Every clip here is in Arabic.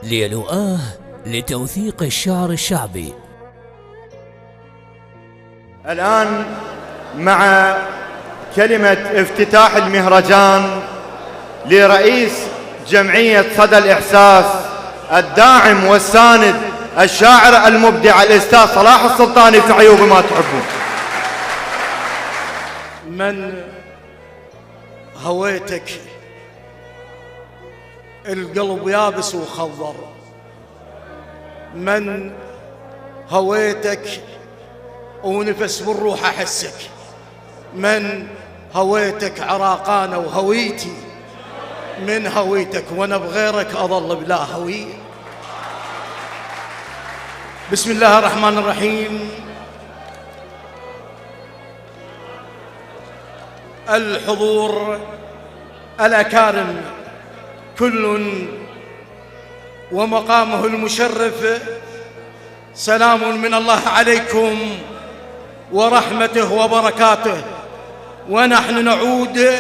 ليلوآه لتوثيق الشعر الشعبي. الآن مع كلمة افتتاح المهرجان لرئيس جمعية صدى الإحساس الداعم والساند الشاعر المبدع الأستاذ صلاح السلطاني. فعيوا بما تحبون. من هويتك القلب يابس وخضر، من هويتك ونفس بالروح أحسك، من هويتك عراقانة وهويتي، من هويتك وأنا بغيرك أظل بلا هوية. بسم الله الرحمن الرحيم. الحضور الأكارم كل ومقامه المشرف، سلام من الله عليكم ورحمته وبركاته. ونحن نعود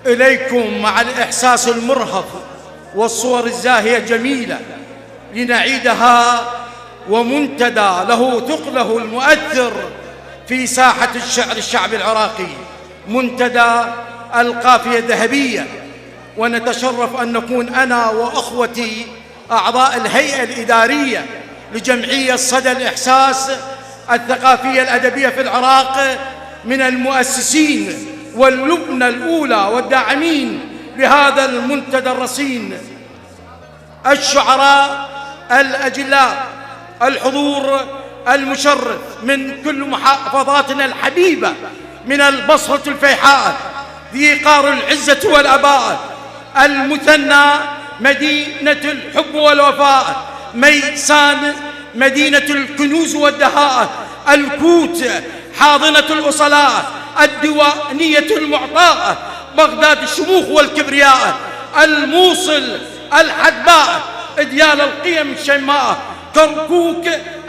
إليكم مع الإحساس المرهف والصور الزاهية جميلة لنعيدها، ومنتدى له ثقله المؤثر في ساحة الشعر الشعبي العراقي، منتدى القافية الذهبية. ونتشرف أن نكون أنا وأخوتي أعضاء الهيئة الإدارية لجمعية صدى الإحساس الثقافية الأدبية في العراق من المؤسسين واللبنة الأولى والداعمين لهذا المنتدى الرصين. الشعراء الأجلاء، الحضور المشرف من كل محافظاتنا الحبيبة، من البصرة الفيحاء ذي قار العزة والأباء، المثنى مدينة الحب والوفاء، ميسان مدينة الكنوز والدهاء، الكوت حاضنة الأصلاء، الديوانية المعطاء، بغداد الشموخ والكبرياء، الموصل الحدباء، إديال القيم الشيماء، كركوك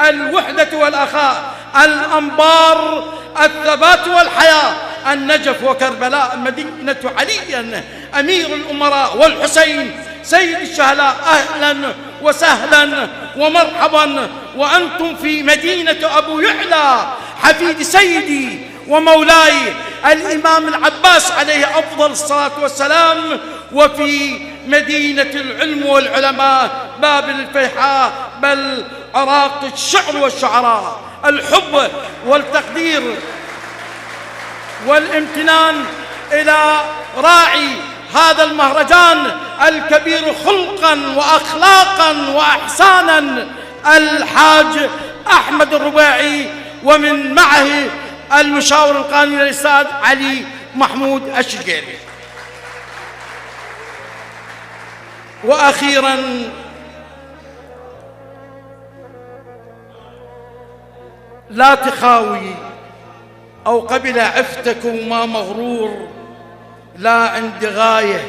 الوحدة والأخاء، الأنبار الثبات والحياة، النجف وكربلاء، مدينة علي أمير الأمراء، والحسين سيد الشهلاء. أهلا وسهلا ومرحبا وأنتم في مدينة أبو يعلى حفيد سيدي ومولاي الإمام العباس عليه أفضل الصلاة والسلام، وفي مدينة العلم والعلماء بابل الفيحاء، بل عراق الشعر والشعراء. الحب والتقدير والامتنان إلى راعي هذا المهرجان الكبير خلقا وأخلاقا وأحسانا، الحاج أحمد الرباعي، ومن معه المشاور القانوني الأستاذ علي محمود الشقيري. وأخيرا لا تخاوي أو قبل عفتك وما مغرور، لا عندي غاية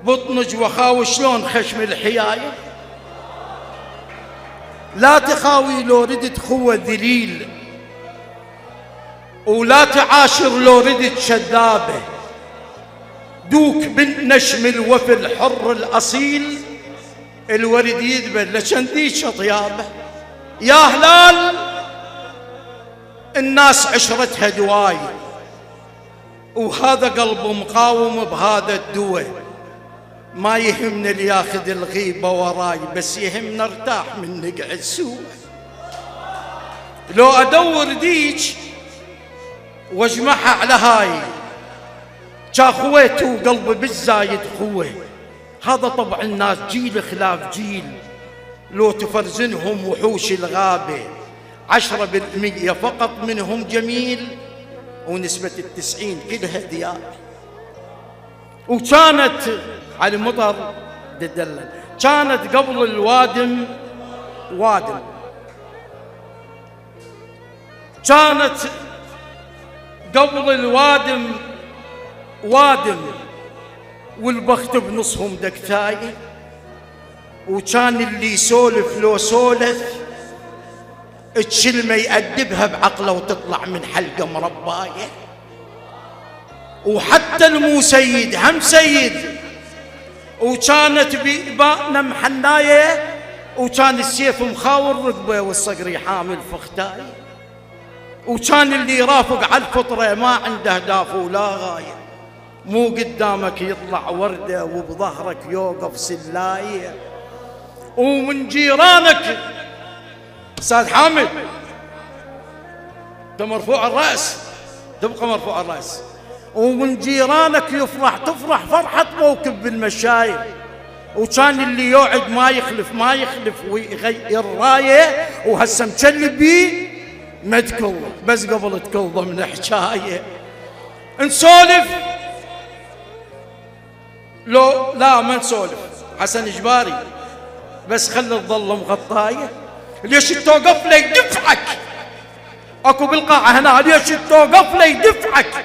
بطنج وخاوي شلون خشم الحياية، لا تخاوي لو ردت خوة ذليل، ولا تعاشر لو ردت شذابة، دوك بالنشم الوفي الحر الأصيل، الورد يذبل لشنديش طيابه. يا هلال الناس عشرتها دواي، وهذا قلبه مقاوم بهذا الدواء، ما يهمنا اللي ياخذ الغيبة وراي، بس يهمنا ارتاح من نقعد سوى. لو ادور ديج واجمعها على هاي، جا خويته وقلبي بالزايد خوه. هذا طبع الناس جيل خلاف جيل، لو تفرزنهم وحوش الغابة 10% فقط منهم جميل، ونسبة 90 كلها دياب. وكانت على المطر تدلل، كانت قبل الوادم وادم، كانت قبل الوادم وادم، والبخت بنصهم دكتاي، وكان اللي يسولف لو سولف الشلمة يأدبها بعقله وتطلع من حلقة مرباية. وحتى المو سيد هم سيد، وكانت بإبائنا محناية، وكان السيف مخاور رقبه والصقر حامل فختاية، وكان اللي يرافق على الفطرة ما عنده أهداف ولا غاية، مو قدامك يطلع وردة وبظهرك يوقف سلاية. ومن جيرانك أستاذ حامد أنت مرفوع الرأس، تبقى مرفوع الرأس، ومن جيرانك تفرح فرحة موكب بالمشاية، وكان اللي يوعد ما يخلف ويغير رايه، وهسه مكلب بيه ما تكلض، بس قبل تكلضه من حكايه نسولف. لو لا ما نسولف حسن اجباري، بس خلي تظل مغطايه. ليش توقف لي يدفعك؟ اكو بالقاعه هنا ليش توقف لي يدفعك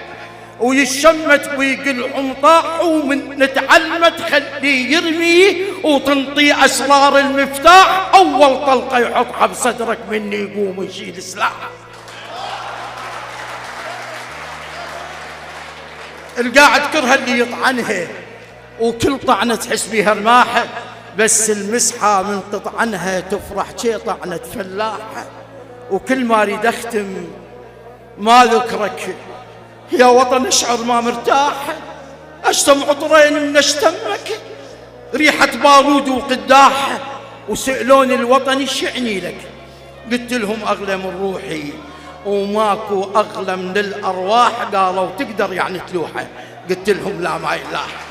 ويشمت ويقل عمطاح، ومن نتعلمه تخليه يرمي وتنطي اسرار المفتاح، اول طلقه يحطها بصدرك مني يقوم يشيل سلاح. القاعد كرها اللي يطعنها، وكل طعنه تحس بيها رماحه، بس المسحه من تطعنها تفرح شي طعنه فلاحه. وكل ما اريد اختم ما ذكرك يا وطن اشعر ما مرتاح، اشتم عطرين من اشتمك ريحة بارود وقداح، وسألوني الوطن ايش يعني لك؟ قلت لهم اغلى من روحي وماكو اغلى من الارواح، قالوا تقدر يعني تلوحه، قلت لهم لا ما يلاح.